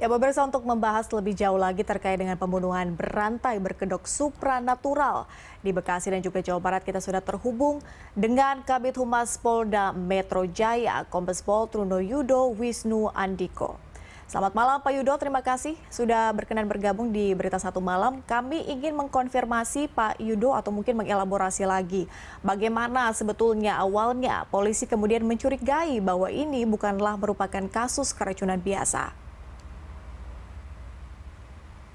Ya, pemirsa, untuk membahas lebih jauh lagi terkait dengan pembunuhan berantai berkedok supranatural di Bekasi dan juga Jawa Barat, kita sudah terhubung dengan Kabid Humas Polda Metro Jaya, Kombes Pol Truno Yudo Wisnu Andiko. Selamat malam Pak Yudo, terima kasih sudah berkenan bergabung di Berita Satu Malam. Kami ingin mengkonfirmasi Pak Yudo atau mungkin mengelaborasi lagi bagaimana sebetulnya awalnya polisi kemudian mencurigai bahwa ini bukanlah merupakan kasus keracunan biasa.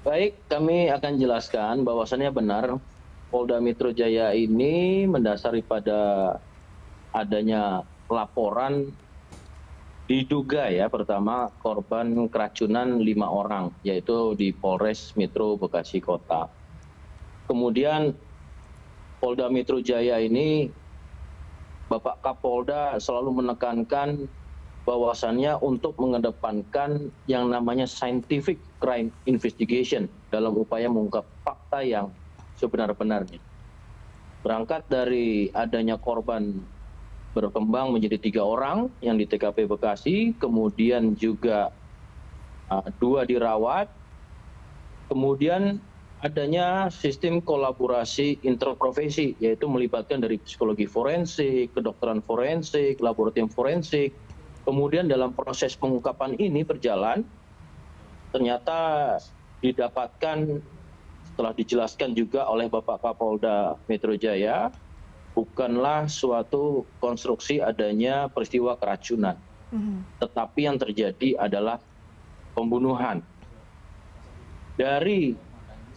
Baik, kami akan jelaskan bahwasannya benar Polda Metro Jaya ini mendasari pada adanya laporan diduga pertama korban keracunan 5 orang, yaitu di Polres Metro Bekasi Kota. Kemudian Polda Metro Jaya ini, Bapak Kapolda selalu menekankan bahwasannya untuk mengedepankan yang namanya scientific crime investigation dalam upaya mengungkap fakta yang sebenar-benarnya. Berangkat dari adanya korban berkembang menjadi 3 orang yang di TKP Bekasi, kemudian juga 2 dirawat, kemudian adanya sistem kolaborasi interprofesi, yaitu melibatkan dari psikologi forensik, kedokteran forensik, laboratorium forensik. Kemudian dalam proses pengungkapan ini berjalan, ternyata didapatkan setelah dijelaskan juga oleh Bapak Kapolda Metro Jaya, bukanlah suatu konstruksi adanya peristiwa keracunan, tetapi yang terjadi adalah pembunuhan. Dari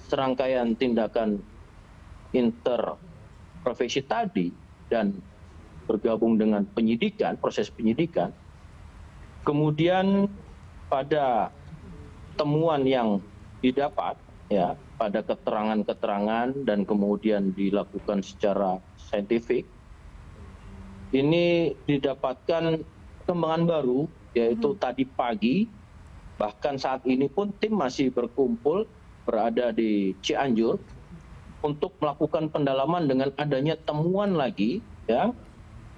serangkaian tindakan interprofesi tadi dan bergabung dengan penyidikan, proses penyidikan, kemudian pada temuan yang didapat pada keterangan-keterangan dan kemudian dilakukan secara saintifik, ini didapatkan perkembangan baru, yaitu tadi pagi, bahkan saat ini pun tim masih berkumpul berada di Cianjur untuk melakukan pendalaman dengan adanya temuan lagi,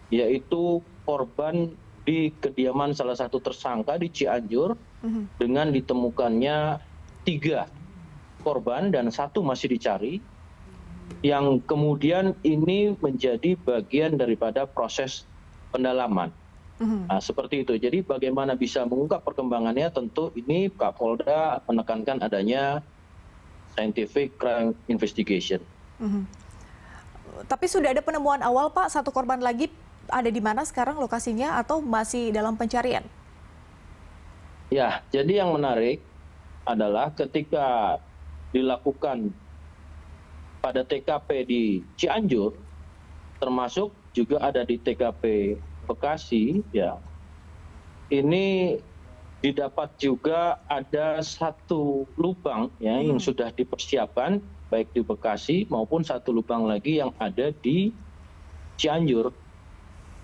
yaitu korban di kediaman salah satu tersangka di Cianjur dengan ditemukannya 3 korban dan 1 masih dicari, yang kemudian ini menjadi bagian daripada proses pendalaman. Nah, seperti itu. Jadi bagaimana bisa mengungkap perkembangannya, tentu ini Kapolda menekankan adanya scientific crime investigation. Tapi sudah ada penemuan awal Pak, 1 korban lagi ada di mana sekarang lokasinya atau masih dalam pencarian? Ya, jadi yang menarik adalah ketika dilakukan pada TKP di Cianjur, termasuk juga ada di TKP Bekasi, ini didapat juga ada 1 lubang yang sudah dipersiapkan baik di Bekasi maupun 1 lubang lagi yang ada di Cianjur,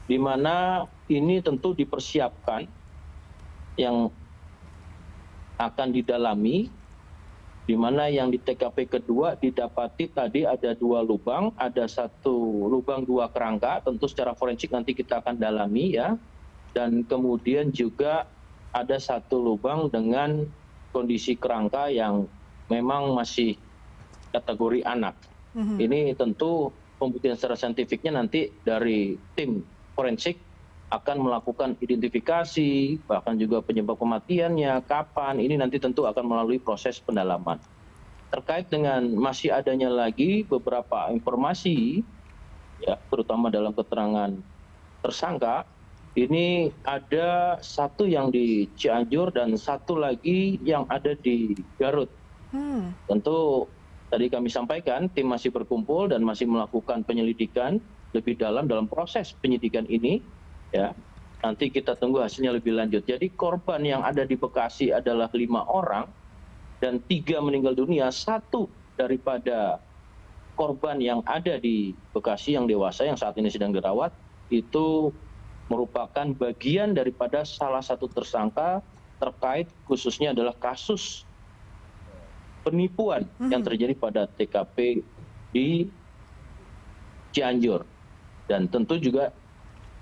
di mana ini tentu dipersiapkan yang akan didalami, di mana yang di TKP kedua didapati tadi ada 2 lubang, ada 1 lubang 2 kerangka, tentu secara forensik nanti kita akan dalami dan kemudian juga ada 1 lubang dengan kondisi kerangka yang memang masih kategori anak. Ini tentu pembuktian secara saintifiknya nanti dari tim forensik akan melakukan identifikasi, bahkan juga penyebab kematiannya, kapan, ini nanti tentu akan melalui proses pendalaman. Terkait dengan masih adanya lagi beberapa informasi, terutama dalam keterangan tersangka, ini ada 1 yang di Cianjur dan 1 lagi yang ada di Garut. Tentu tadi kami sampaikan, tim masih berkumpul dan masih melakukan penyelidikan lebih dalam proses penyidikan ini. Nanti kita tunggu hasilnya lebih lanjut. Jadi korban yang ada di Bekasi adalah 5 orang dan 3 meninggal dunia. 1 daripada korban yang ada di Bekasi yang dewasa yang saat ini sedang dirawat itu merupakan bagian daripada salah satu tersangka terkait khususnya adalah kasus penipuan yang terjadi pada TKP di Cianjur. Dan tentu juga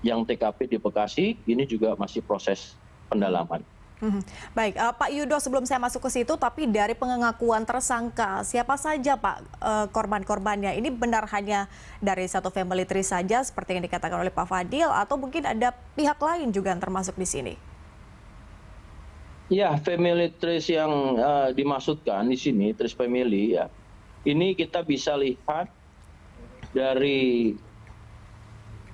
yang TKP di Bekasi ini juga masih proses pendalaman. Mhm. Baik, Pak Yudo, sebelum saya masuk ke situ, tapi dari pengakuan tersangka, siapa saja Pak korban-korbannya? Ini benar hanya dari satu family tree saja, seperti yang dikatakan oleh Pak Fadil, atau mungkin ada pihak lain juga yang termasuk di sini? Ya, family trace yang dimaksudkan di sini, trace family ya. Ini kita bisa lihat dari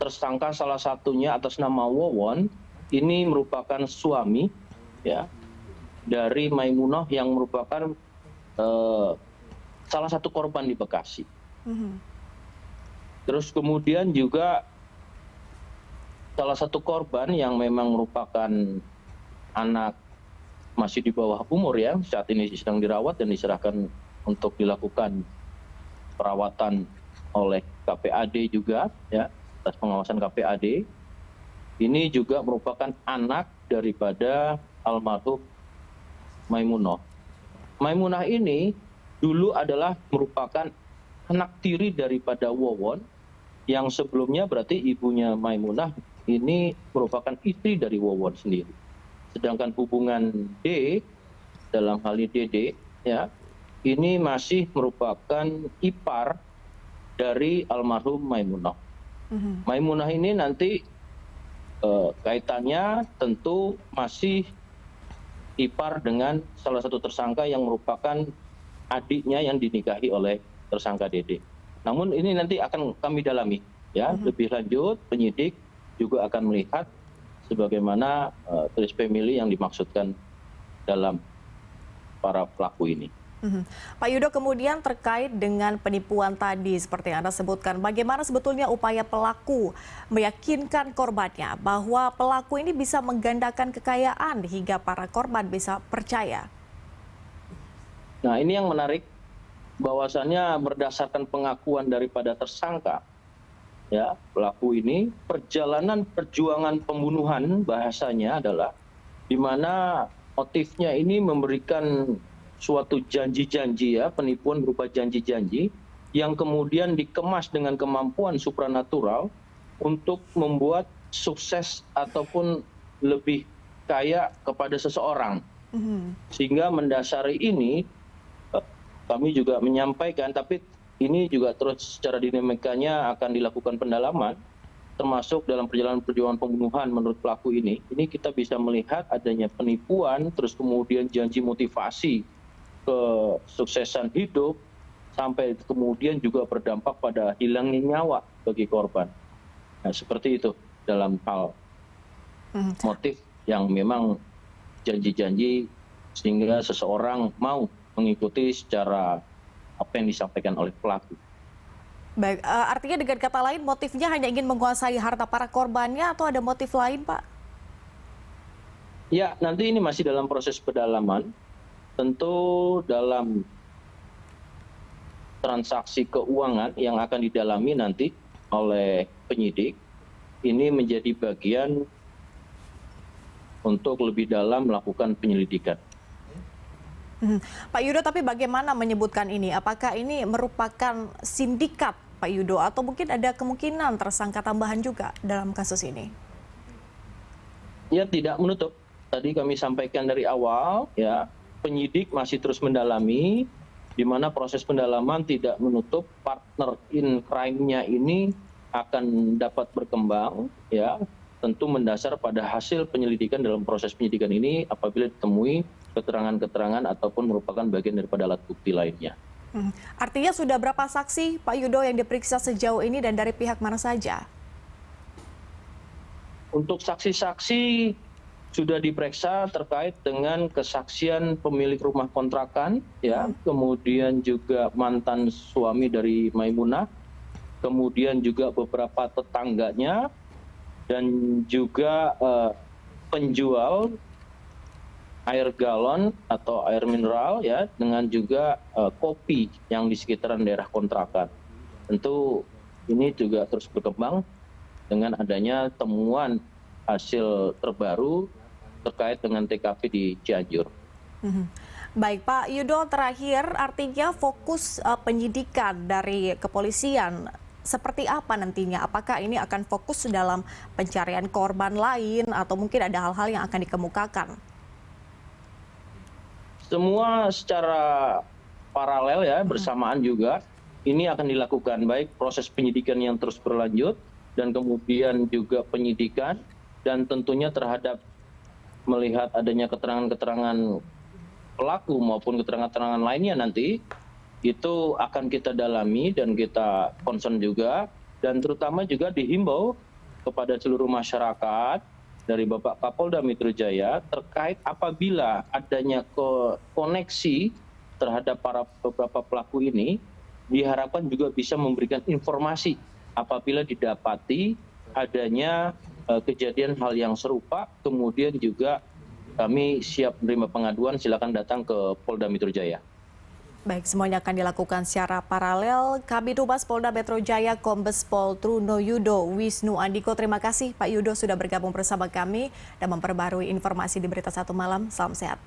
tersangka salah satunya atas nama Wawon, ini merupakan suami ya dari Maimunah yang merupakan salah satu korban di Bekasi. Mhm. Terus kemudian juga salah satu korban yang memang merupakan anak masih di bawah umur ya, saat ini sedang dirawat dan diserahkan untuk dilakukan perawatan oleh KPAD juga ya, atas pengawasan KPAD. Ini juga merupakan anak daripada almarhum Maimunah. Maimunah ini dulu adalah merupakan anak tiri daripada Wawon, yang sebelumnya berarti ibunya Maimunah ini merupakan istri dari Wawon sendiri. Sedangkan hubungan D, dalam hal ini DD, ya, ini masih merupakan ipar dari almarhum Maimunah. Maimunah ini nanti kaitannya tentu masih ipar dengan salah satu tersangka yang merupakan adiknya yang dinikahi oleh tersangka DD. Namun ini nanti akan kami dalami, ya, lebih lanjut. Penyidik juga akan melihat sebagaimana trace family yang dimaksudkan dalam para pelaku ini. Pak Yudo, kemudian terkait dengan penipuan tadi seperti yang Anda sebutkan, bagaimana sebetulnya upaya pelaku meyakinkan korbannya bahwa pelaku ini bisa menggandakan kekayaan hingga para korban bisa percaya? Nah, ini yang menarik, bahwasannya berdasarkan pengakuan daripada tersangka, ya, pelaku ini, perjalanan perjuangan pembunuhan bahasanya adalah di mana motifnya ini memberikan suatu janji-janji ya, penipuan berupa janji-janji yang kemudian dikemas dengan kemampuan supranatural untuk membuat sukses ataupun lebih kaya kepada seseorang. Sehingga mendasari ini kami juga menyampaikan, tapi ini juga terus secara dinamikanya akan dilakukan pendalaman, termasuk dalam perjalanan perjuangan pembunuhan menurut pelaku ini kita bisa melihat adanya penipuan, terus kemudian janji motivasi kesuksesan hidup, sampai kemudian juga berdampak pada hilangnya nyawa bagi korban. Nah, seperti itu dalam hal motif yang memang janji-janji sehingga seseorang mau mengikuti secara apa yang disampaikan oleh pelaku. Baik, artinya dengan kata lain motifnya hanya ingin menguasai harta para korbannya atau ada motif lain, Pak? Ya, nanti ini masih dalam proses pendalaman. Tentu dalam transaksi keuangan yang akan didalami nanti oleh penyidik, ini menjadi bagian untuk lebih dalam melakukan penyelidikan. Pak Yudo, tapi bagaimana menyebutkan ini? Apakah ini merupakan sindikat, Pak Yudo, atau mungkin ada kemungkinan tersangka tambahan juga dalam kasus ini? Ya, tidak menutup. Tadi kami sampaikan dari awal, ya, penyidik masih terus mendalami, di mana proses pendalaman tidak menutup partner in crime-nya ini akan dapat berkembang, ya, tentu mendasar pada hasil penyelidikan. Dalam proses penyidikan ini apabila ditemui keterangan-keterangan ataupun merupakan bagian daripada alat bukti lainnya. Artinya sudah berapa saksi, Pak Yudo, yang diperiksa sejauh ini dan dari pihak mana saja? Untuk saksi-saksi sudah diperiksa terkait dengan kesaksian pemilik rumah kontrakan, ya, kemudian juga mantan suami dari Maimunah, kemudian juga beberapa tetangganya, dan juga penjual air galon atau air mineral, ya, dengan juga kopi yang di sekitaran daerah kontrakan. Tentu ini juga terus berkembang dengan adanya temuan hasil terbaru terkait dengan TKP di Cianjur. Baik, Pak Yudo, terakhir artinya fokus penyidikan dari kepolisian seperti apa nantinya? Apakah ini akan fokus dalam pencarian korban lain atau mungkin ada hal-hal yang akan dikemukakan? Semua secara paralel ya, bersamaan juga. Ini akan dilakukan baik proses penyidikan yang terus berlanjut dan kemudian juga penyidikan dan tentunya terhadap melihat adanya keterangan-keterangan pelaku maupun keterangan-keterangan lainnya nanti itu akan kita dalami dan kita concern juga, dan terutama juga dihimbau kepada seluruh masyarakat dari Bapak Kapolda Metro Jaya terkait apabila adanya koneksi terhadap beberapa pelaku ini, diharapkan juga bisa memberikan informasi apabila didapati adanya kejadian hal yang serupa. Kemudian juga kami siap menerima pengaduan, silakan datang ke Polda Metro Jaya. Baik, semuanya akan dilakukan secara paralel. Kabid Humas Polda Metro Jaya Kombes Pol Truno Yudo Wisnu Andiko. Terima kasih Pak Yudo sudah bergabung bersama kami dan memperbarui informasi di Berita Satu Malam. Salam sehat.